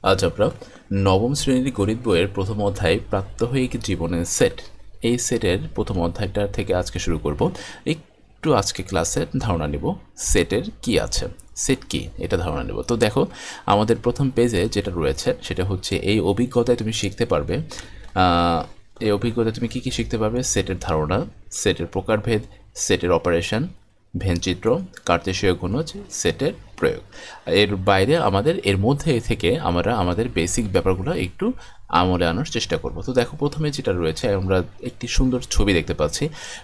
আজ আমরা নবম শ্রেণীর গণিত বইয়ের প্রথম অধ্যায় প্রাত্যহিক জীবনের সেট এই সেটের প্রথম অধ্যায়টা থেকে আজকে শুরু করব। একটু আজকে ক্লাসের ধারণা নেব সেটের কি আছে, সেট কি এটা ধারণা নেব। তো দেখো আমাদের প্রথম পেজে যেটা রয়েছে সেটা হচ্ছে এই অভিজ্ঞতায় তুমি শিখতে পারবে। এই অভিজ্ঞতায় তুমি কী কী শিখতে পারবে? সেটের ধারণা, সেটের প্রকারভেদ, সেটের অপারেশন, ভেনচিত্র, কার্তেশীয় গুণজ, সেটের প্রয়োগ। এর বাইরে এর মধ্যে থেকে আমরা আমাদের বেসিক ব্যাপারগুলো একটু আমলে আনার চেষ্টা করব। তো দেখো প্রথমে যেটা রয়েছে আমরা একটি সুন্দর ছবি দেখতে পাচ্ছি।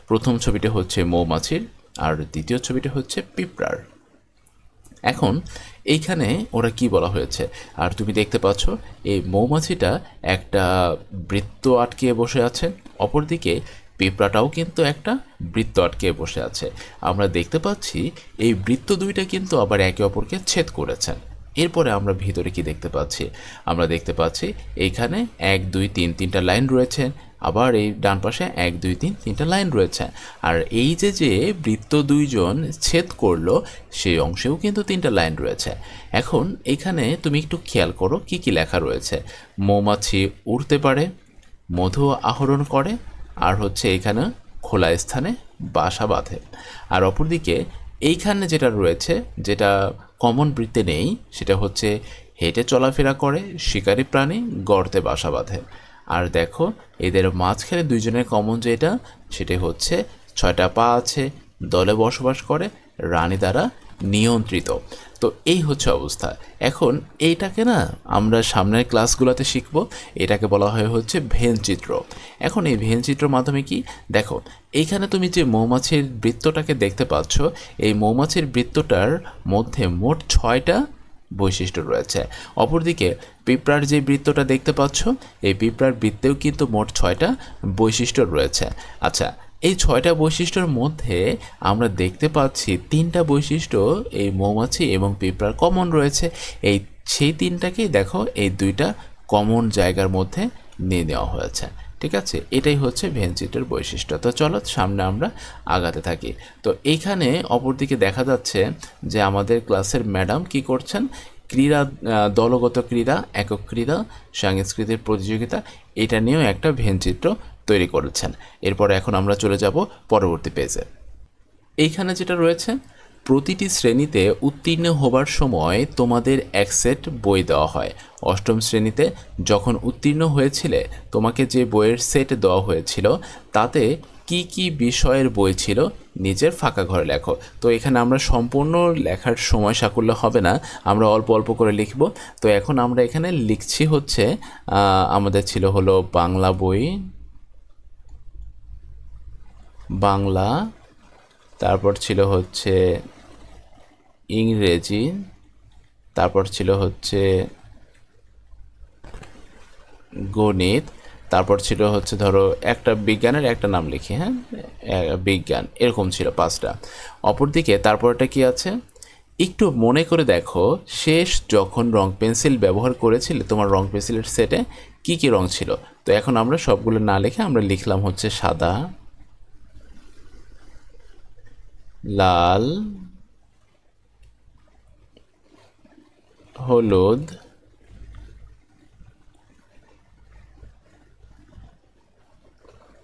প্রথম ছবিটা হচ্ছে মৌমাছির আর দ্বিতীয় ছবিটা হচ্ছে পিঁপড়ার। এখন এইখানে ওরা কি বলা হয়েছে, আর তুমি দেখতে পাচ্ছ এই মৌমাছিটা একটা বৃত্ত আটকে বসে আছে, অপরদিকে পিঁপড়াটাও কিন্তু একটা বৃত্ত আটকে বসে আছে। আমরা দেখতে পাচ্ছি এই বৃত্ত দুইটা কিন্তু আবার একে অপরকে ছেদ করেছে। এরপরে আমরা ভিতরে কি দেখতে পাচ্ছি? আমরা দেখতে পাচ্ছি এইখানে 1 2 3 তিনটা লাইন রয়েছে, আবার এই ডান পাশে 1 2 3 তিনটা লাইন রয়েছে। আর এই যে বৃত্ত দুইজন ছেদ করলো সেই অংশেও কিন্তু তিনটা লাইন রয়েছে। এখন এখানে তুমি একটু খেয়াল করো কি কি লেখা রয়েছে। মৌমাছি উড়তে পারে, মধু আহরণ করে, আর হচ্ছে এখানে খোলা স্থানে বাসা বাঁধে। আর অপরদিকে এইখানে যেটা রয়েছে, যেটা কমন বৃত্তে নেই, সেটা হচ্ছে হেঁটে চলাফেরা করে, শিকারী প্রাণী, গর্তে বাসা বাঁধে। আর দেখো এদের মাঝখানে দুইজনের কমন যেটা, সেটা হচ্ছে 6টা পা আছে, দলে বসবাস করে, রানী দ্বারা নিয়ন্ত্রিত। তো এই হচ্ছে অবস্থা। এখন এইটাকে না আমরা সামনের ক্লাসগুলোতে শিখব। এটাকে বলা হয় হচ্ছে ভেনচিত্র। এখন এই ভেনচিত্রের মাধ্যমে কি দেখো, এইখানে তুমি যে মৌমাছির বৃত্তটাকে দেখতে পাচ্ছ, এই মৌমাছির বৃত্তটার মধ্যে মোট 6টা বৈশিষ্ট্য রয়েছে। অপরদিকে পিঁপড়ার যে বৃত্তটা দেখতে পাচ্ছ, এই পিঁপড়ার বৃত্তেও কিন্তু মোট 6টা বৈশিষ্ট্য রয়েছে। আচ্ছা, এই 6টা বৈশিষ্ট্যের মধ্যে আমরা দেখতে পাচ্ছি 3টা বৈশিষ্ট্য এই মৌমাছি এবং পিঁপড়ার কমন রয়েছে। সেই 3টাকেই দেখো এই 2টা কমন জায়গার মধ্যে নিয়ে নেওয়া হয়েছে। ঠিক আছে, এটাই হচ্ছে ভেনচিত্রের বৈশিষ্ট্য। তো চলো সামনে আমরা আগাতে থাকি। তো এইখানে অপরদিকে দেখা যাচ্ছে যে আমাদের ক্লাসের ম্যাডাম কি করছেন, ক্রীড়া, দলগত ক্রীড়া, একক ক্রীড়া, সাংস্কৃতিক প্রতিযোগিতা, এটা নিয়েও একটা ভেনচিত্র তৈরি করেছেন। এরপর এখন আমরা চলে যাব পরবর্তী পেজে। এইখানে যেটা রয়েছে, প্রতিটি শ্রেণীতে উত্তীর্ণ হবার সময় তোমাদের এক সেট বই দেওয়া হয়। অষ্টম শ্রেণীতে যখন উত্তীর্ণ হয়েছিলে তোমাকে যে বইয়ের সেট দেওয়া হয়েছিল তাতে কি কি বিষয়ের বই ছিল নিজের ফাঁকা ঘরে লেখো। তো এখানে আমরা সম্পূর্ণ লেখার সময় সাকুল্য হবে না, আমরা অল্প অল্প করে লিখব। তো এখন আমরা এখানে লিখছি হচ্ছে আমাদের ছিল হলো বাংলা বই, বাংলা, তারপর ছিল হচ্ছে ইংরেজি, তারপর ছিল হচ্ছে গণিত, তারপর ছিল হচ্ছে ধরো একটা বিজ্ঞানের একটা নাম লিখি, হ্যাঁ বিজ্ঞান, এরকম ছিল 5টা। অপরদিকে তারপরটা কি আছে একটু মনে করে দেখো, শেষ যখন রং পেন্সিল ব্যবহার করেছিলে তোমার রং পেন্সিলের সেটে কি কি রং ছিল। তো এখন আমরা সবগুলো না লিখে আমরা লিখলাম হচ্ছে সাদা, লাল, হলুদ,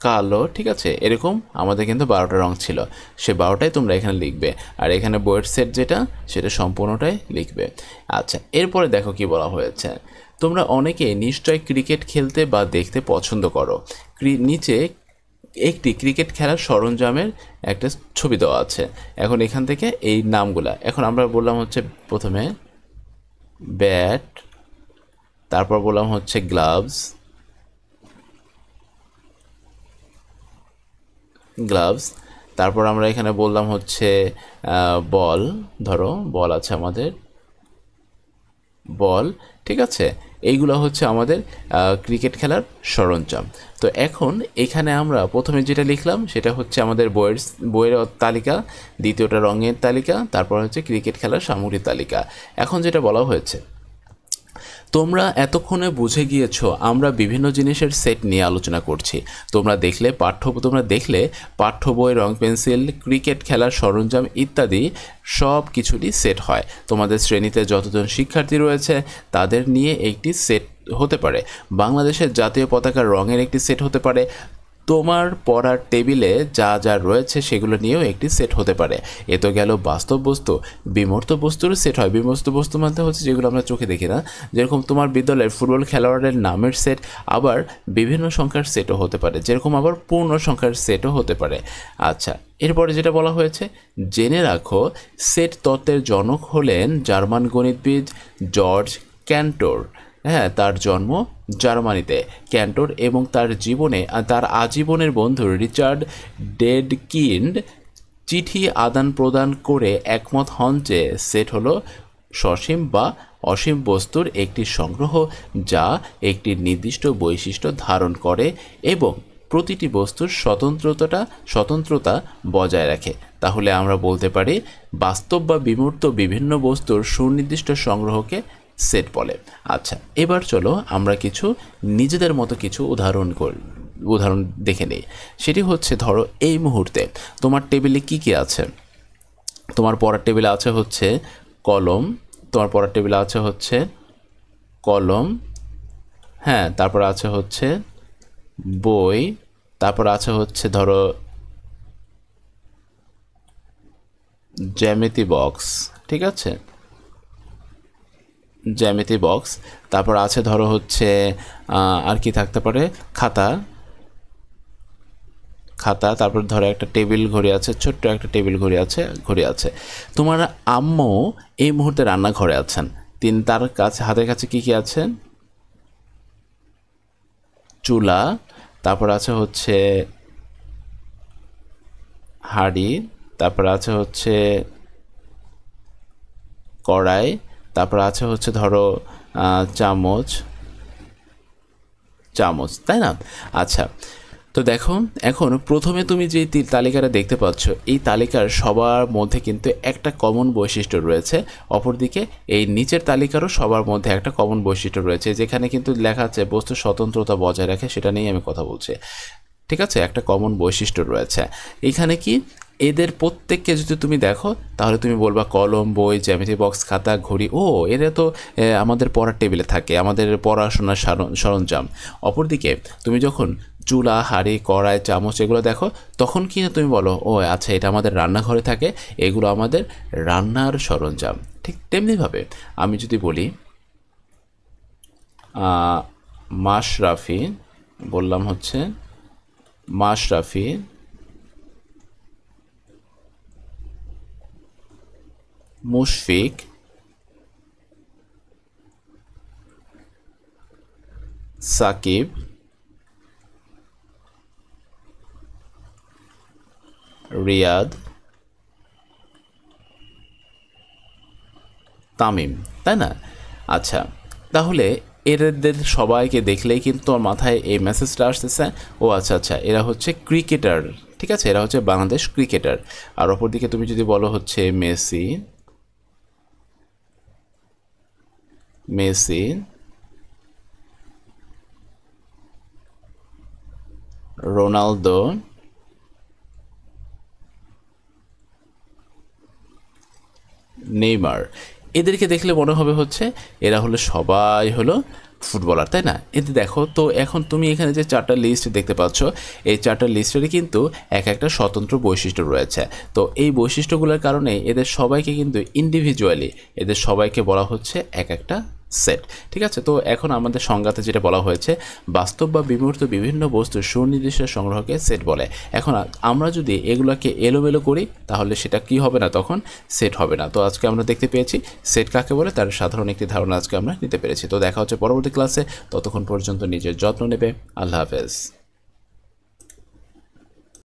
কালো। ঠিক আছে, এরকম আমাদের কিন্তু 12টা রং ছিল, সে 12টাই তোমরা এখানে লিখবে। আর এখানে বইয়ের সেট যেটা সেটা সম্পূর্ণটাই লিখবে। আচ্ছা, এরপরে দেখো কি বলা হয়েছে, তোমরা অনেকে নিশ্চয় ক্রিকেট খেলতে বা দেখতে পছন্দ করো। নিচে একটি ক্রিকেট খেলার সরঞ্জামের একটা ছবি দেওয়া আছে। এখন এখান থেকে এই নামগুলা এখন আমরা বললাম হচ্ছে প্রথমে ব্যাট, তারপর বললাম হচ্ছে গ্লাভস, তারপর আমরা এখানে বললাম হচ্ছে বল, ধরো বল আছে আমাদের, বল। ঠিক আছে, এইগুলো হচ্ছে আমাদের ক্রিকেট খেলার সরঞ্জাম। তো এখন এখানে আমরা প্রথমে যেটা লিখলাম সেটা হচ্ছে আমাদের বইয়ের তালিকা, দ্বিতীয়টা রঙের তালিকা, তারপর হচ্ছে ক্রিকেট খেলার সামগ্রীর তালিকা। এখন যেটা বলা হয়েছে, তোমরা এতক্ষণে বুঝে গিয়েছো আমরা বিভিন্ন জিনিসের সেট নিয়ে আলোচনা করছি। তোমরা দেখলে পাঠ্য বই, রং পেন্সিল, ক্রিকেট খেলার সরঞ্জাম ইত্যাদি সব কিছুরই সেট হয়। তোমাদের শ্রেণীতে যতজন শিক্ষার্থী রয়েছে তাদের নিয়ে একটি সেট হতে পারে। বাংলাদেশের জাতীয় পতাকার রঙের একটি সেট হতে পারে। তোমার পড়ার টেবিলে যা যা রয়েছে সেগুলো নিয়েও একটি সেট হতে পারে। এ তো গেল বাস্তব বস্তু। বিমূর্ত বস্তুরও সেট হয়। বিমূর্ত বস্তু মানে হচ্ছে যেগুলো আমরা চোখে দেখি না, যেরকম তোমার বিদ্যালয়ের ফুটবল খেলোয়াড়ের নামের সেট, আবার বিভিন্ন সংখ্যার সেটও হতে পারে, যেরকম আবার পূর্ণ সংখ্যার সেটও হতে পারে। আচ্ছা, এরপরে যেটা বলা হয়েছে, জেনে রাখো সেট তত্ত্বের জনক হলেন জার্মান গণিতবিদ জর্জ ক্যান্টর। হ্যাঁ, তার জন্ম জার্মানিতে। ক্যান্টর এবং তার আজীবনের বন্ধু রিচার্ড ডেডকিন্ড চিঠি আদান প্রদান করে একমত হন যে সেট হলো সসীম বা অসীম বস্তুর একটি সংগ্রহ যা একটি নির্দিষ্ট বৈশিষ্ট্য ধারণ করে এবং প্রতিটি বস্তুর স্বতন্ত্রতা বজায় রাখে। তাহলে আমরা বলতে পারি বাস্তব বা বিমূর্ত বিভিন্ন বস্তুর সুনির্দিষ্ট সংগ্রহকে সেট বলে। আচ্ছা, এবার চলো আমরা কিছু নিজেদের মতো কিছু উদাহরণ দেখে নিই। সেটি হচ্ছে, ধরো এই মুহূর্তে তোমার টেবিলে কি কি আছে? তোমার পড়ার টেবিলে আছে হচ্ছে কলম, হ্যাঁ, তারপর আছে হচ্ছে বই, তারপর আছে হচ্ছে ধরো জ্যামিতি বক্স, ঠিক আছে, জ্যামিতি বক্স। তারপর আছে ধরো হচ্ছে আর কি থাকতে পারে, খাতা। তারপর ধরো একটা টেবিল ঘড়ি আছে, ছোট্ট একটা টেবিল ঘড়ি আছে। তোমার আম্মু এই মুহূর্তে রান্নাঘরে আছেন, তার হাতের কাছে কি কি আছে? চুলা, তারপর আছে হচ্ছে হাঁড়ি, তারপর আছে হচ্ছে কড়াই, তারপর আছে হচ্ছে ধরো চামচ, তাই না? আচ্ছা, তো দেখো এখন প্রথমে তুমি যে তালিকাটা দেখতে পাচ্ছ, এই তালিকার সবার মধ্যে কিন্তু একটা কমন বৈশিষ্ট্য রয়েছে। অপরদিকে এই নিচের তালিকারও সবার মধ্যে একটা কমন বৈশিষ্ট্য রয়েছে, যেখানে কিন্তু লেখা আছে বস্তু স্বতন্ত্রতা বজায় রাখে, সেটা নিয়ে আমি কথা বলছি। ঠিক আছে, একটা কমন বৈশিষ্ট্য রয়েছে এখানে। কি এদের প্রত্যেককে যদি তুমি দেখো তাহলে তুমি বলবা কলম, বই, জ্যামিতি বক্স, খাতা, ঘড়ি, এরা তো আমাদের পড়ার টেবিলে থাকে, আমাদের পড়াশোনার সরঞ্জাম। অপরদিকে তুমি যখন চুলা, হাঁড়ি, কড়াই, চামচ এগুলো দেখো, তখন কি না তুমি বলো আচ্ছা এটা আমাদের রান্নাঘরে থাকে, এগুলো আমাদের রান্নার সরঞ্জাম। ঠিক তেমনিভাবে আমি যদি বলি মাশরাফি, বললাম হচ্ছে মাশরাফি মুশফিক, সাকিব, রিয়াদ, তামিম, তাই না? আচ্ছা, তাহলে এদের সবাইকে দেখলেই কিন্তু আমার মাথায় এই মেসেজটা আসতেছে, আচ্ছা এরা হচ্ছে ক্রিকেটার। ঠিক আছে, এরা হচ্ছে বাংলাদেশ ক্রিকেটার। আর অপরদিকে তুমি যদি বলো হচ্ছে মেসি, রোনালদো, নেইমার, এদেরকে দেখলে মনে হবে হচ্ছে এরা সবাই হলো ফুটবলার, তাই না? এতে দেখো তো, এখন তুমি এখানে যে 4টা লিস্ট দেখতে পাচ্ছ, এই 4টা লিস্টেরই কিন্তু একটা স্বতন্ত্র বৈশিষ্ট্য রয়েছে। তো এই বৈশিষ্ট্যগুলোর কারণে এদের সবাইকে কিন্তু ইন্ডিভিজুয়ালি এদের সবাইকে বলা হচ্ছে একটা সেট। ঠিক আছে, তো এখন আমাদের সংজ্ঞাতে যেটা বলা হয়েছে, বাস্তব বা বিমূর্ত বিভিন্ন বস্তুর সুনির্দিষ্ট সংগ্রহকে সেট বলে। এখন আমরা যদি এগুলোকে এলোমেলো করি তাহলে সেটা কি হবে না, তখন সেট হবে না। তো আজকে আমরা দেখতে পেয়েছি সেট কাকে বলে, তার সাধারণ একটি ধারণা আজকে আমরা নিতে পেরেছি। তো দেখা হচ্ছে পরবর্তী ক্লাসে, ততক্ষণ পর্যন্ত নিজের যত্ন নেবে। আল্লাহ হাফেজ।